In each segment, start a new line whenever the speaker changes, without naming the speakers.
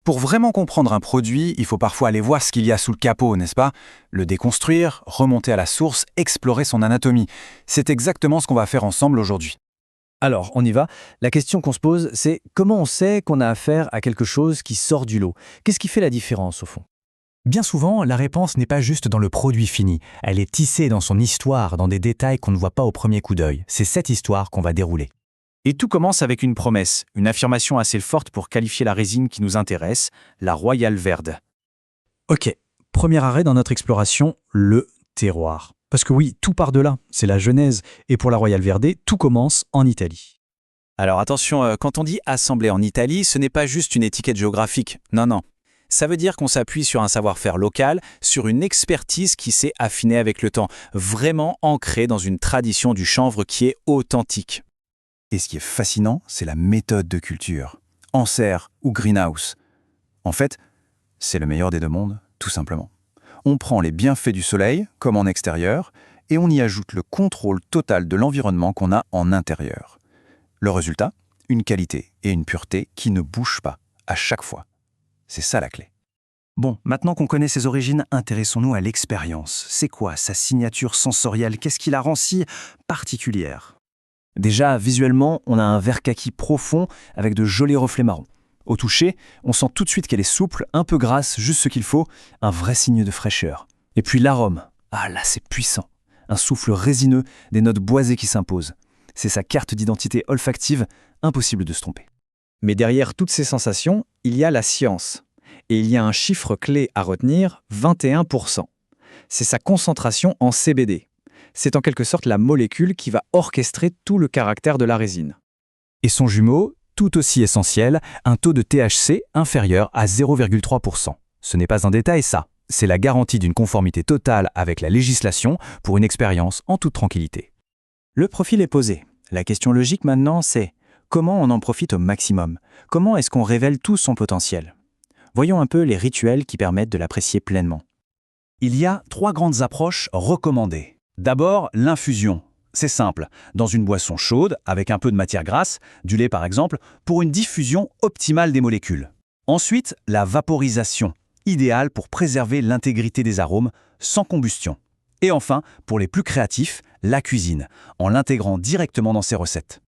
Pour vraiment comprendre un produit, il faut parfois aller voir ce qu'il y a sous le capot, n'est-ce pas? Le déconstruire, remonter à la source, explorer son anatomie. C'est exactement ce qu'on va faire ensemble aujourd'hui.
Alors, on y va. La question qu'on se pose, c'est comment on sait qu'on a affaire à quelque chose qui sort du lot? Qu'est-ce qui fait la différence au fond?
Bien souvent, la réponse n'est pas juste dans le produit fini, elle est tissée dans son histoire, dans des détails qu'on ne voit pas au premier coup d'œil. C'est cette histoire qu'on va dérouler.
Et tout commence avec une promesse, une affirmation assez forte pour qualifier la résine qui nous intéresse, la Royal Verde.
Ok, premier arrêt dans notre exploration, le terroir. Parce que oui, tout part de là, c'est la genèse. Et pour la Royal Verde, tout commence en Italie.
Alors attention, quand on dit assembler en Italie, ce n'est pas juste une étiquette géographique. Non, non. Ça veut dire qu'on s'appuie sur un savoir-faire local, sur une expertise qui s'est affinée avec le temps, vraiment ancrée dans une tradition du chanvre qui est authentique.
Et ce qui est fascinant, c'est la méthode de culture. En serre ou greenhouse. En fait, c'est le meilleur des deux mondes, tout simplement. On prend les bienfaits du soleil, comme en extérieur, et on y ajoute le contrôle total de l'environnement qu'on a en intérieur. Le résultat, une qualité et une pureté qui ne bougent pas, à chaque fois. C'est ça la clé. Bon, maintenant qu'on connaît ses origines, intéressons-nous à l'expérience. C'est quoi sa signature sensorielle? Qu'est-ce qui la rend si particulière?
Déjà, visuellement, on a un vert kaki profond avec de jolis reflets marrons. Au toucher, on sent tout de suite qu'elle est souple, un peu grasse, juste ce qu'il faut, un vrai signe de fraîcheur. Et puis l'arôme, ah là c'est puissant. Un souffle résineux, des notes boisées qui s'imposent. C'est sa carte d'identité olfactive, impossible de se tromper. Mais derrière toutes ces sensations, il y a la science. Et il y a un chiffre clé à retenir, 21%. C'est sa concentration en CBD. C'est en quelque sorte la molécule qui va orchestrer tout le caractère de la résine.
Et son jumeau, tout aussi essentiel, un taux de THC inférieur à 0,3%. Ce n'est pas un détail ça, c'est la garantie d'une conformité totale avec la législation pour une expérience en toute tranquillité.
Le profil est posé. La question logique maintenant, c'est comment on en profite au maximum? Comment est-ce qu'on révèle tout son potentiel? Voyons un peu les rituels qui permettent de l'apprécier pleinement.
Il y a 3 grandes approches recommandées. D'abord, l'infusion. C'est simple, dans une boisson chaude, avec un peu de matière grasse, du lait par exemple, pour une diffusion optimale des molécules. Ensuite, la vaporisation, idéale pour préserver l'intégrité des arômes, sans combustion. Et enfin, pour les plus créatifs, la cuisine, en l'intégrant directement dans ses recettes.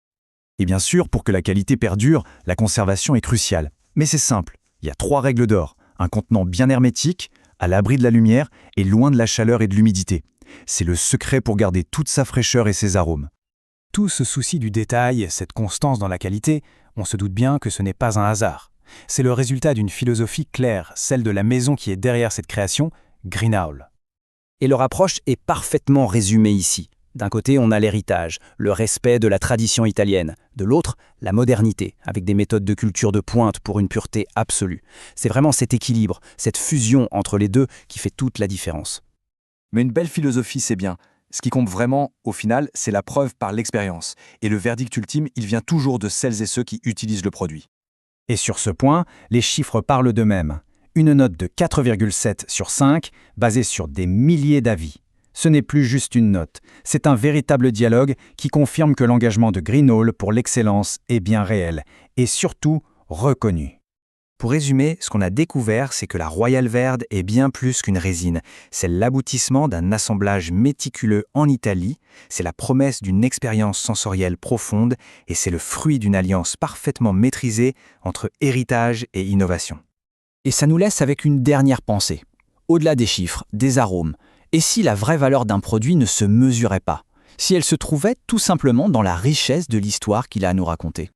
Et bien sûr, pour que la qualité perdure, la conservation est cruciale. Mais c'est simple, il y a 3 règles d'or. Un contenant bien hermétique, à l'abri de la lumière et loin de la chaleur et de l'humidité. C'est le secret pour garder toute sa fraîcheur et ses arômes.
Tout ce souci du détail, cette constance dans la qualité, on se doute bien que ce n'est pas un hasard. C'est le résultat d'une philosophie claire, celle de la maison qui est derrière cette création, Greenhowl.
Et leur approche est parfaitement résumée ici. D'un côté, on a l'héritage, le respect de la tradition italienne. De l'autre, la modernité, avec des méthodes de culture de pointe pour une pureté absolue. C'est vraiment cet équilibre, cette fusion entre les deux qui fait toute la différence.
Mais une belle philosophie, c'est bien. Ce qui compte vraiment, au final, c'est la preuve par l'expérience. Et le verdict ultime, il vient toujours de celles et ceux qui utilisent le produit.
Et sur ce point, les chiffres parlent d'eux-mêmes. Une note de 4,7 sur 5, basée sur des milliers d'avis. Ce n'est plus juste une note, c'est un véritable dialogue qui confirme que l'engagement de Greenhowl pour l'excellence est bien réel, et surtout reconnu.
Pour résumer, ce qu'on a découvert, c'est que la Royal Verde est bien plus qu'une résine. C'est l'aboutissement d'un assemblage méticuleux en Italie, c'est la promesse d'une expérience sensorielle profonde, et c'est le fruit d'une alliance parfaitement maîtrisée entre héritage et innovation. Et ça nous laisse avec une dernière pensée. Au-delà des chiffres, des arômes, et si la vraie valeur d'un produit ne se mesurait pas? Si elle se trouvait tout simplement dans la richesse de l'histoire qu'il a à nous raconter?